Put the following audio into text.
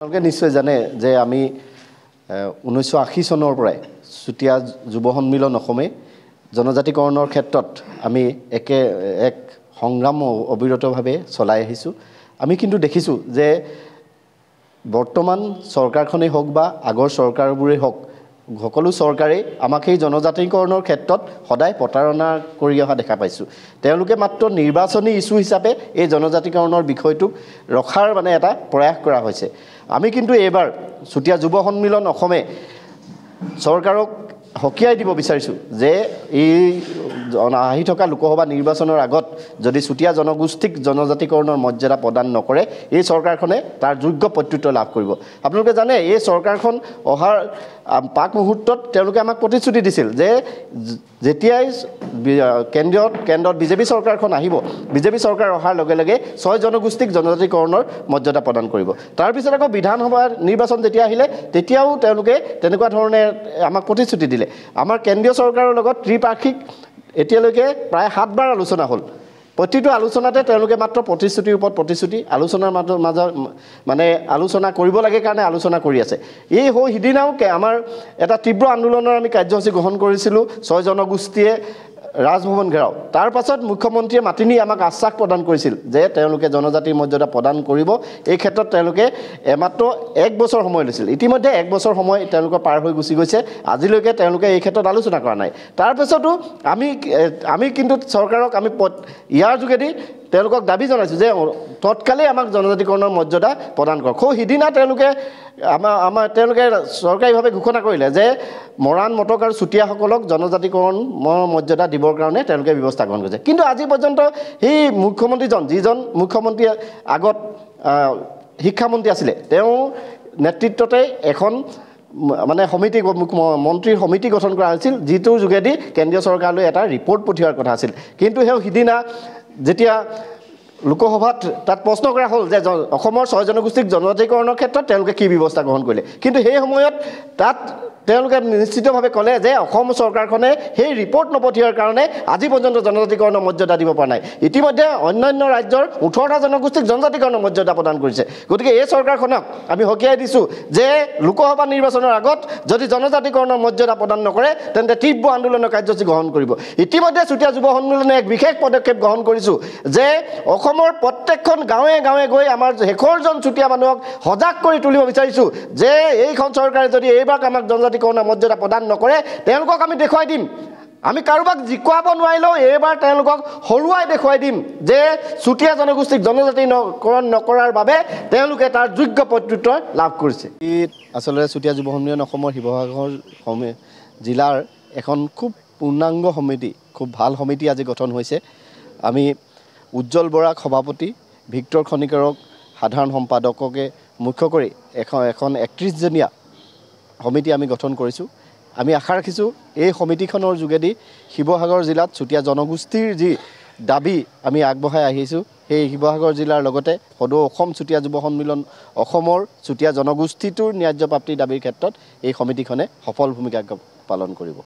নিশ্চয় জানে যে আমি 1980 চনৰ পৰাই চুতীয়া যুৱ সন্মিলন অসমে জনজাতিকৰণৰ ক্ষেত্ৰত আমি এক সংগ্ৰাম অবিৰতভাৱে চলাই আহিছোঁ। আমি কিন্তু দেখিছোঁ যে বৰ্তমান চৰকাৰখনেই হওক বা আগৰ চৰকাৰবোৰেই হওক সকলো চৰকাৰে আমাক এই জনজাতিকৰণৰ ক্ষেত্ৰত সদায় প্ৰতাৰণা কৰি অহা দেখা পাইছোঁ। তেওঁলোকে মাত্ৰ নিৰ্বাচনী ইস্যু হিচাপে এই জনজাতিকৰণৰ বিষয়টোক ৰখাৰ এটা প্ৰয়াস কৰা হৈছে। আমি কিন্তু এইবাৰ চুতীয়া যুৱ সন্মিলন অসমে চৰকাৰক হকিয়াই দিব বিচাৰিছোঁ যে এই আহি থকা লোকসভা নিৰ্বাচনৰ আগত যদি চুতীয়া জনগোষ্ঠীক জনজাতিকৰণৰ মৰ্যাদা প্ৰদান নকৰে এই চৰকাৰখনে তাৰ যোগ্য প্ৰত্যুত্তৰ লাভ কৰিব। আপোনালোকে জানে এই চৰকাৰখন অহাৰ পাক মুহূৰ্তত তেওঁলোকে আমাক প্ৰতিশ্ৰুতি দিছিল যে যেতিয়াই কেন্দ্ৰত বিজেপি চৰকাৰখন আহিব, বিজেপি চৰকাৰ অহাৰ লগে লগে 6 জনগোষ্ঠীক জনজাতিকৰণৰ মৰ্যাদা প্ৰদান কৰিব। তাৰপিছত আকৌ বিধানসভা নিৰ্বাচন যেতিয়া আহিলে তেতিয়াও তেওঁলোকে তেনেকুৱা ধৰণে আমাক প্ৰতিশ্ৰুতি দিলে। আমাৰ কেন্দ্ৰীয় চৰকাৰৰ লগত ত্ৰিপাক্ষিক এতিয়ালৈকে প্ৰায় 7 বাৰ আলোচনা হ'ল। প্ৰতিটো আলোচনাতে তেওঁলোকে মাত্ৰ প্ৰতিশ্ৰুতিৰ ওপৰত প্ৰতিশ্ৰুতি আলোচনাৰ মাজত আলোচনা কৰিব লাগে কাৰণে আলোচনা কৰি আছে। এই সিদিনাও আমাৰ এটা তীব্ৰ আন্দোলনৰ আমি কাৰ্যসূচী গ্ৰহণ কৰিছিলোঁ 6 জনগোষ্ঠীয়ে ৰাজভৱন ঘেৰাও। তাৰ পাছত মুখ্যমন্ত্ৰীয়ে মাতি নি আমাক আশ্বাস প্ৰদান কৰিছিল যে তেওঁলোকে জনজাতিৰ মৰ্যাদা প্ৰদান কৰিব। এই ক্ষেত্ৰত তেওঁলোকে মাত্ৰ 1 বছৰ সময় লৈছিল। ইতিমধ্যে 1 বছৰ সময় তেওঁলোকৰ পাৰ হৈ গুচি গৈছে। আজিলৈকে তেওঁলোকে এই ক্ষেত্ৰত আলোচনা কৰা নাই। তাৰপিছতো আমি কিন্তু চৰকাৰক আমি ইয়াৰ যোগেদি তেওঁলোকক দাবী জনাইছোঁ যে তৎকালেই আমাক জনজাতিকৰণৰ মৰ্যাদা প্ৰদান কৰক। সিদিনা তেওঁলোকে তেওঁলোকে চৰকাৰীভাৱে ঘোষণা কৰিলে যে মৰাণ মটক আৰু চুতীয়াসকলক জনজাতিকৰণৰ মৰ্যাদা দিবৰ কাৰণে তেওঁলোকে ব্যৱস্থা গ্ৰহণ কৰিছে। কিন্তু আজি পৰ্যন্ত সেই যিজন মুখ্যমন্ত্ৰী আগত শিক্ষামন্ত্ৰী আছিলে তেওঁ নেতৃত্বতে এখন মন্ত্ৰীৰ সমিতি গঠন কৰা হৈছিল, যিটোৰ যোগেদি কেন্দ্ৰীয় চৰকাৰলৈ এটা ৰিপৰ্ট পঠিওৱাৰ কথা আছিল। কিন্তু সিদিনা যেতিয়া লোকসভাত তাত প্ৰশ্ন কৰা হ'ল যে অসমৰ 6 জনগোষ্ঠীক জনজাতিকৰণৰ ক্ষেত্ৰত তেওঁলোকে কি ব্যৱস্থা গ্ৰহণ কৰিলে, কিন্তু সেই সময়ত তাত তেওঁলোকে নিশ্চিতভাৱে ক'লে যে অসম চৰকাৰখনে সেই ৰিপৰ্ট নপঠিওৱাৰ কাৰণে আজি পৰ্যন্ত জনজাতিকৰণৰ মৰ্যাদা দিব পৰা নাই। ইতিমধ্যে অন্যান্য ৰাজ্যৰ 18টা জনগোষ্ঠীক জনজাতিকৰণৰ মৰ্যাদা প্ৰদান কৰিছে। গতিকে এই চৰকাৰখনক আমি হকিয়াই দিছোঁ যে লোকসভা নিৰ্বাচনৰ আগত যদি জনজাতিকৰণৰ মৰ্যাদা প্ৰদান নকৰে তেন্তে তীব্ৰ আন্দোলনৰ কাৰ্যসূচী গ্ৰহণ কৰিব। ইতিমধ্যে চুতীয়া যুৱ সন্মিলনে এক বিশেষ পদক্ষেপ গ্ৰহণ কৰিছোঁ যে অসমৰ প্ৰত্যেকখন গাঁৱে গাঁৱে গৈ আমাৰ শেষৰজন চুতীয়া মানুহক সজাগ কৰি তুলিব বিচাৰিছোঁ যে এইখন চৰকাৰে যদি এইবাৰ আমাক জনজাতিকৰণৰ মৰ্যাদা প্ৰদান নকৰে তেওঁলোকক আমি দেখুৱাই দিম। আমি কাৰোবাক জিকুৱাব নোৱাৰিলেও এইবাৰ তেওঁলোকক হৰুৱাই দেখুৱাই দিম যে চুতীয়া জনগোষ্ঠীক জনজাতিকৰণ নকৰাৰ বাবে তেওঁলোকে তাৰ যোগ্য প্ৰত্যুত্তৰ লাভ কৰিছে। আচলতে চুতীয়া যুৱ সন্মিলন অসমৰ শিৱসাগৰ জিলাৰ এখন খুব পূৰ্ণাংগ সমিতি, খুব ভাল সমিতি আজি গঠন হৈছে। আমি উজ্জ্বল বৰাক সভাপতি, ভিক্টৰ খনিকাৰক সাধাৰণ সম্পাদককে মুখ্য কৰি এখন 31জনীয়া সমিতি আমি গঠন কৰিছোঁ। আমি আশা ৰাখিছোঁ এই সমিতিখনৰ যোগেদি শিৱসাগৰ জিলাত চুতীয়া জনগোষ্ঠীৰ যি দাবী আমি আগবঢ়াই আহিছোঁ সেই শিৱসাগৰ জিলাৰ লগতে সদৌ অসম চুতীয়া যুৱ সন্মিলন অসমৰ চুতীয়া জনগোষ্ঠীটোৰ ন্যায্য প্ৰাপ্তিৰ দাবীৰ ক্ষেত্ৰত এই সমিতিখনে সফল ভূমিকা পালন কৰিব।